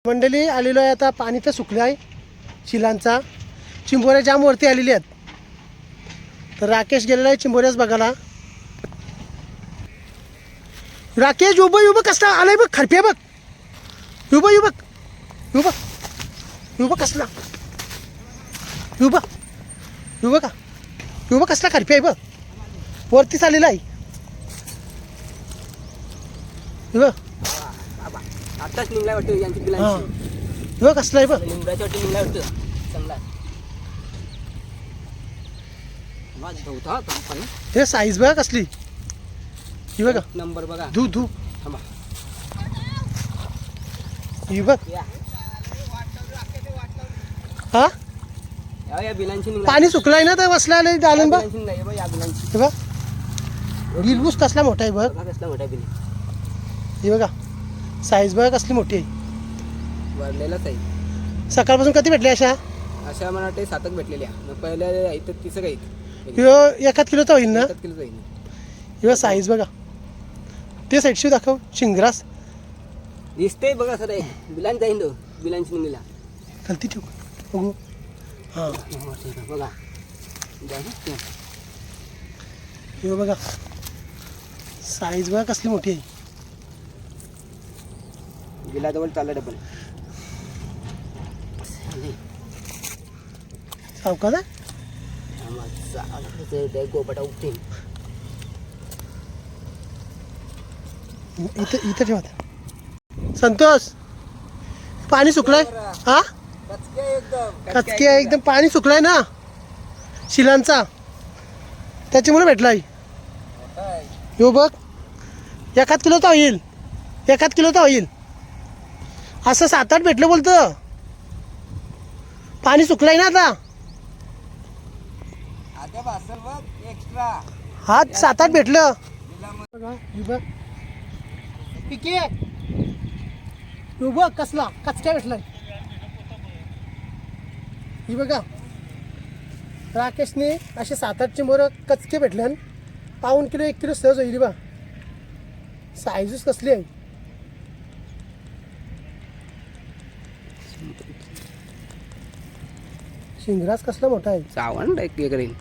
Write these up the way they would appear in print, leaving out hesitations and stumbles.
मंडळी आलेलो आहे आता. पाणी तर सुकलं आहे चिलांचा. चिंबोऱ्या जाम वरती आलेली आहेत. तर राकेश गेलेला आहे चिंबोऱ्याच बघायला. राकेश उभं उभं कसला आलाय बघ. खरपे बघ. उभं उभं उभं उभं कसला उभं उभं का उभं कसला खरपे आहे बघ. वरतीच आलेला आहे उभं. आताच निघला वाटतं यांची हां बिलांची. उभं कसला आहे बघ. निघायच्या वाटतं निघला वाटतं चांगला. माझ धवता पण हे साईज बघा कसली. ही बघा नंबर बघा. धू धू थांबा. ही बघ. हा या बिलांची निघला. पाणी सुकलाय ना तर बसला आलंय डालन बघ. बिलांची निघाली बघ या बिलांची. हे बघ बिलबूस कसला मोठा आहे बघ. बघा कसला मोठा बिल. ही बघा साईज बघा कसली मोठी आहे. भरलेलाच आहे. सकाळपासून कधी भेटली अशा. अशा मला वाटते 7 भेटलेल्या. मग पहिल्या इथं 30 काही ह्यो 1 किलोचा होईल ना. 7 किलो जाईल. ह्यो साईज बघा. ते साईडशी दाखव. शिंगरास दिसते बघा सर. बिलांची जाईन तो बिलांची निघला. खालती ठेव बघू. हां बघा ह्यो बघा साईज बघा कसली मोठी आहे. बिलाजवळ चालला डबल. सावकाश गोपटा उठते. इथं इथं ठेवा. संतोष पाणी सुकलंय. हा कचके आहे एकदम. पाणी सुकलंय ना शिलांचा त्याच्यामुळे भेटलाय. ह्यो बघ 1 किलोचा होईल. 1 किलोचा होईल. असं 7-8 भेटलं बोलतं. पाणी सुकलंय ना आता. हा 7-8 भेटलं. तू बघ कसला कचक्या भेटलाय. ही बघा राकेशने असे 7-8 चिंबोरं कचके भेटले. 1 किलो 1 किलो सहज होईल बा. साईजच कसली आहे. शिंगरास कसला मोठा आहे. सावण करेन.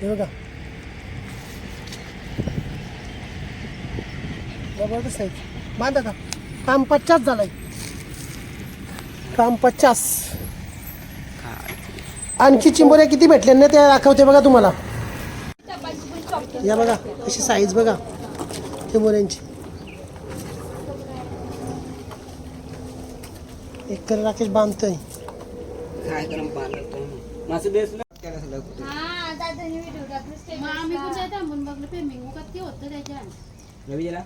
हे बघा जबरदस्त आहे. बांधा का काम 50 झालंय. काम 50. आणखी चिंबोऱ्या किती भेटल्या ना त्या दाखवते बघा तुम्हाला. या बघा अशी साईज बघा चिंबोऱ्यांची. एक कर राकेश बांधतोय. काय करम बांधतो मासे बेसला काय कसं लागतो. हां दादाने व्हिडिओ टाकले. मग आम्ही पण जायचं म्हणून बघलं पेमिंग का ते होतं त्याच्या. रवी गेला.